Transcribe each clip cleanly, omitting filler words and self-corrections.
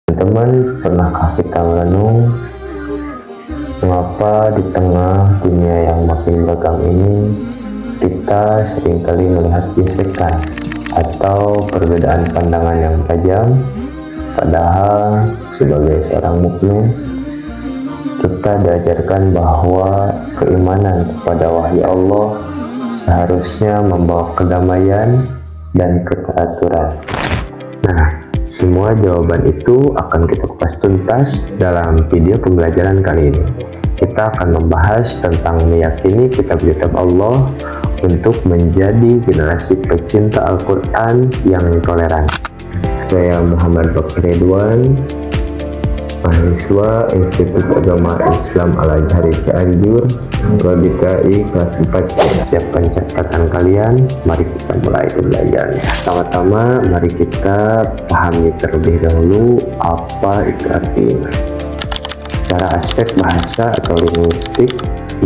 Teman, pernahkah kita merenung mengapa di tengah dunia yang makin beragam ini kita seringkali melihat gesekan atau perbedaan pandangan yang tajam, padahal sebagai seorang mukmin kita diajarkan bahwa keimanan kepada wahyu Allah seharusnya membawa kedamaian dan keteraturan. Nah, semua jawaban itu akan kita kupas tuntas dalam video pembelajaran kali ini. Kita akan membahas tentang meyakini kitab-kitab Allah untuk menjadi generasi pecinta Al-Quran yang toleran. Saya Muhammad Bakri Ridwan, mahasiswa Institut Agama Islam Al-Azhar Cianjur, Prodi KI kelas 4. Siapkan catatan kalian, mari kita mulai belajarnya. Pertama-tama mari kita pahami terlebih dahulu apa itu arti iman. Secara aspek bahasa atau linguistik,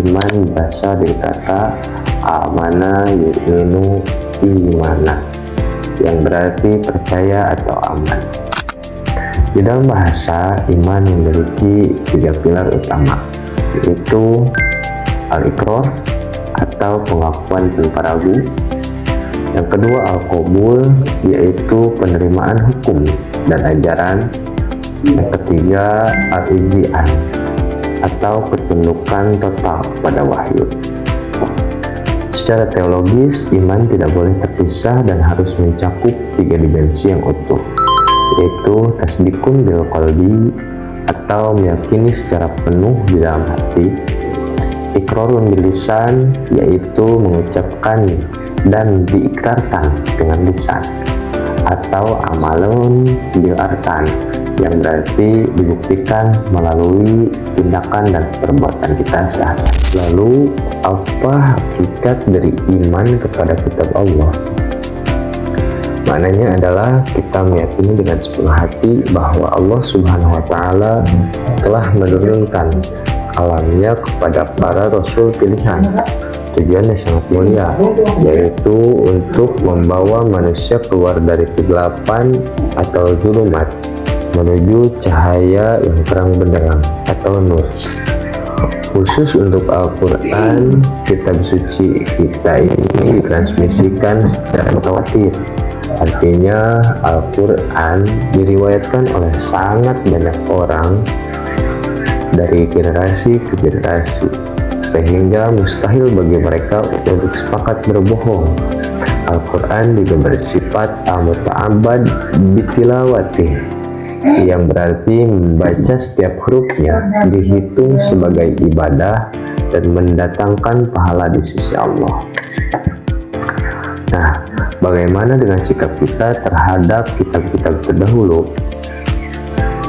iman berasal dari kata amana yu'minu imana, yang berarti percaya atau aman. Di dalam bahasa, iman memiliki 3 pilar utama, yaitu al-iqrar atau pengakuan tanpa ragu. Yang kedua, al-qabul, yaitu penerimaan hukum dan ajaran. Yang ketiga, al-ijtihan atau ketundukan total pada wahyu. Secara teologis, iman tidak boleh terpisah dan harus mencakup 3 dimensi yang utuh, yaitu tasdikun bil qalbi atau meyakini secara penuh di dalam hati, iqrarun bil lisan, yaitu mengucapkan dan diikrarkan dengan lisan, atau amalun bil arkan, yang berarti dibuktikan melalui tindakan dan perbuatan kita sehari-hari. Lalu apa hakikat dari iman kepada kitab Allah? Maknanya adalah kita meyakini dengan sepenuh hati bahwa Allah Subhanahu wa Ta'ala telah menurunkan kalamnya kepada para rasul pilihan. Tujuannya sangat mulia, yaitu untuk membawa manusia keluar dari kegelapan atau zulumat menuju cahaya yang terang benderang atau nur. Khusus untuk Al-Quran, kitab suci kita ini ditransmisikan secara mutawatir. Artinya Al-Quran diriwayatkan oleh sangat banyak orang dari generasi ke generasi, sehingga mustahil bagi mereka untuk sepakat berbohong. Al-Quran juga bersifat al-muta'abbad bitilawati, yang berarti membaca setiap hurufnya dihitung sebagai ibadah dan mendatangkan pahala di sisi Allah. Nah, bagaimana dengan sikap kita terhadap kitab-kitab terdahulu?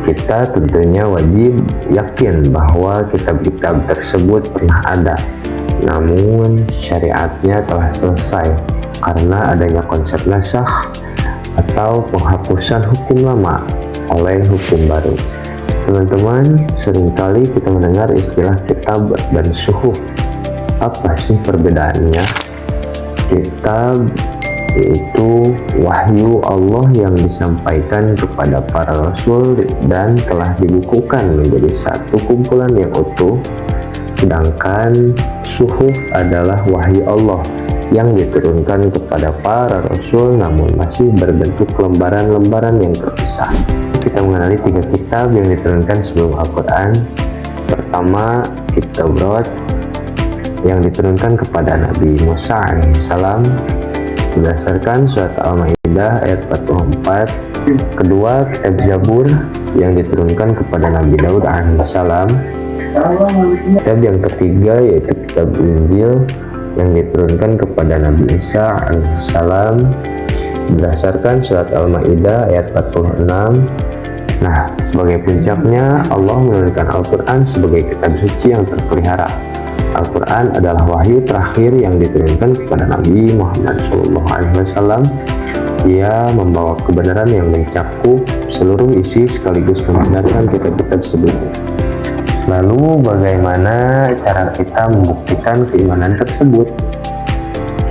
Kita tentunya wajib yakin bahwa kitab-kitab tersebut pernah ada, namun syariatnya telah selesai karena adanya konsep nasakh atau penghapusan hukum lama oleh hukum baru. Teman-teman, seringkali kita mendengar istilah kitab dan suhuf. Apa sih perbedaannya? Kitab yaitu wahyu Allah yang disampaikan kepada para rasul dan telah dibukukan menjadi satu kumpulan yang utuh, sedangkan suhuf adalah wahyu Allah yang diturunkan kepada para rasul namun masih berbentuk lembaran-lembaran yang terpisah. Kita mengenali 3 kitab yang diturunkan sebelum Al-Quran. Pertama, kitab Taurat yang diturunkan kepada Nabi Musa alaihissalam berdasarkan surat Al-Maidah ayat 44. Kedua, kitab Zabur yang diturunkan kepada Nabi Daud alaihissalam. Kitab yang ketiga yaitu kitab Injil yang diturunkan kepada Nabi Isa alaihissalam berdasarkan surat Al-Maidah ayat 46. Nah, sebagai puncaknya Allah menurunkan Al-Quran sebagai kitab suci yang terpelihara. Al-Quran adalah wahyu terakhir yang diturunkan kepada Nabi Muhammad SAW. Ia membawa kebenaran yang mencakup seluruh isi sekaligus membenarkan kitab-kitab sebelumnya. Lalu bagaimana cara kita membuktikan keimanan tersebut?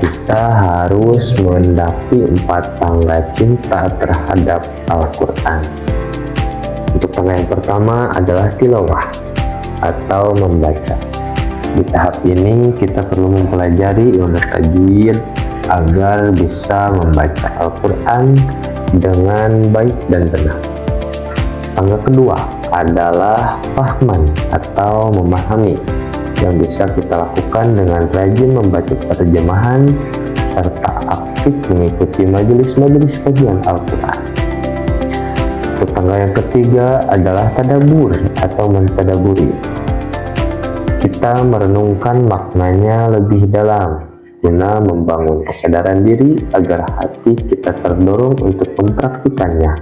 Kita harus mendaki 4 tangga cinta terhadap Al-Quran. Tangga yang pertama adalah tilawah atau membaca. Di tahap ini kita perlu mempelajari ilmu tajwid agar bisa membaca Al-Quran dengan baik dan benar. Tangga kedua adalah fahman atau memahami, yang bisa kita lakukan dengan rajin membaca terjemahan serta aktif mengikuti majelis-majelis kajian Al-Quran. Untuk tangga yang ketiga adalah tadabbur atau mentadaburi. Kita merenungkan maknanya lebih dalam guna membangun kesadaran diri agar hati kita terdorong untuk mempraktikannya.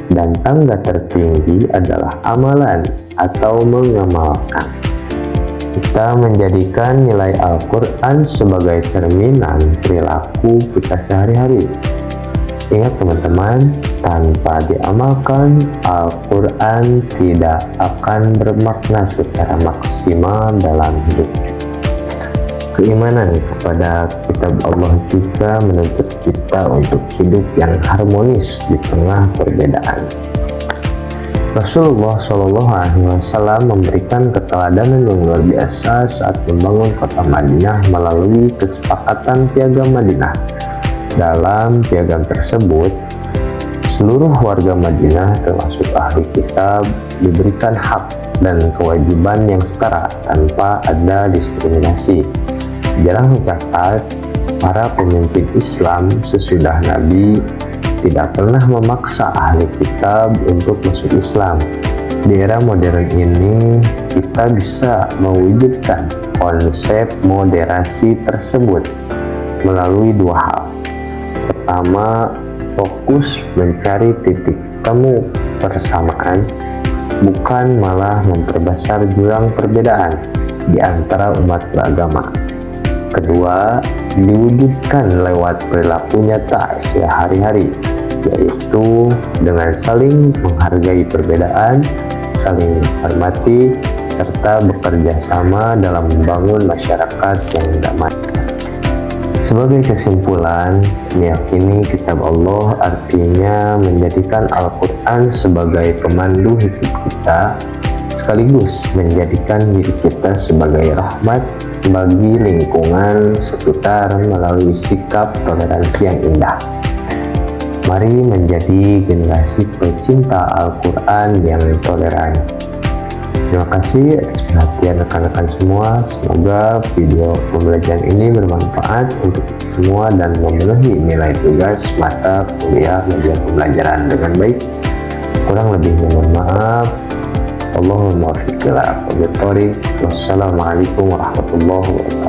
Dan tangga tertinggi adalah amalan atau mengamalkan. Kita menjadikan nilai Al-Quran sebagai cerminan perilaku kita sehari-hari. Ingat teman-teman, tanpa diamalkan, Al-Quran tidak akan bermakna secara maksimal dalam hidup. Keimanan kepada kitab Allah juga menuntut kita untuk hidup yang harmonis di tengah perbedaan. Rasulullah SAW memberikan keteladanan yang luar biasa saat membangun kota Madinah melalui kesepakatan Piagam Madinah. Dalam piagam tersebut, seluruh warga Madinah termasuk ahli kitab diberikan hak dan kewajiban yang setara tanpa ada diskriminasi. Sejarah mencatat, para pemimpin Islam sesudah Nabi tidak pernah memaksa ahli kitab untuk masuk Islam. Di era modern ini, kita bisa mewujudkan konsep moderasi tersebut melalui dua hal. Pertama, fokus mencari titik temu persamaan, bukan malah memperbesar jurang perbedaan di antara umat beragama. Kedua, diwujudkan lewat perilaku nyata sehari-hari, yaitu dengan saling menghargai perbedaan, saling menghormati, serta bekerja sama dalam membangun masyarakat yang damai. Sebagai kesimpulan, meyakini kitab Allah artinya menjadikan Al-Quran sebagai pemandu hidup kita, sekaligus menjadikan diri kita sebagai rahmat bagi lingkungan sekitar melalui sikap toleransi yang indah. Mari menjadi generasi pecinta Al-Quran yang toleran. Terima kasih atas perhatian rekan-rekan semua. Semoga video pembelajaran ini bermanfaat untuk kita semua dan memenuhi nilai tugas mata kuliah media pembelajaran dengan baik. Kurang lebih mohon maaf. Allahumma muwaffiq ila aqwamit thoriq. Wassalamualaikum warahmatullahi wabarakatuh.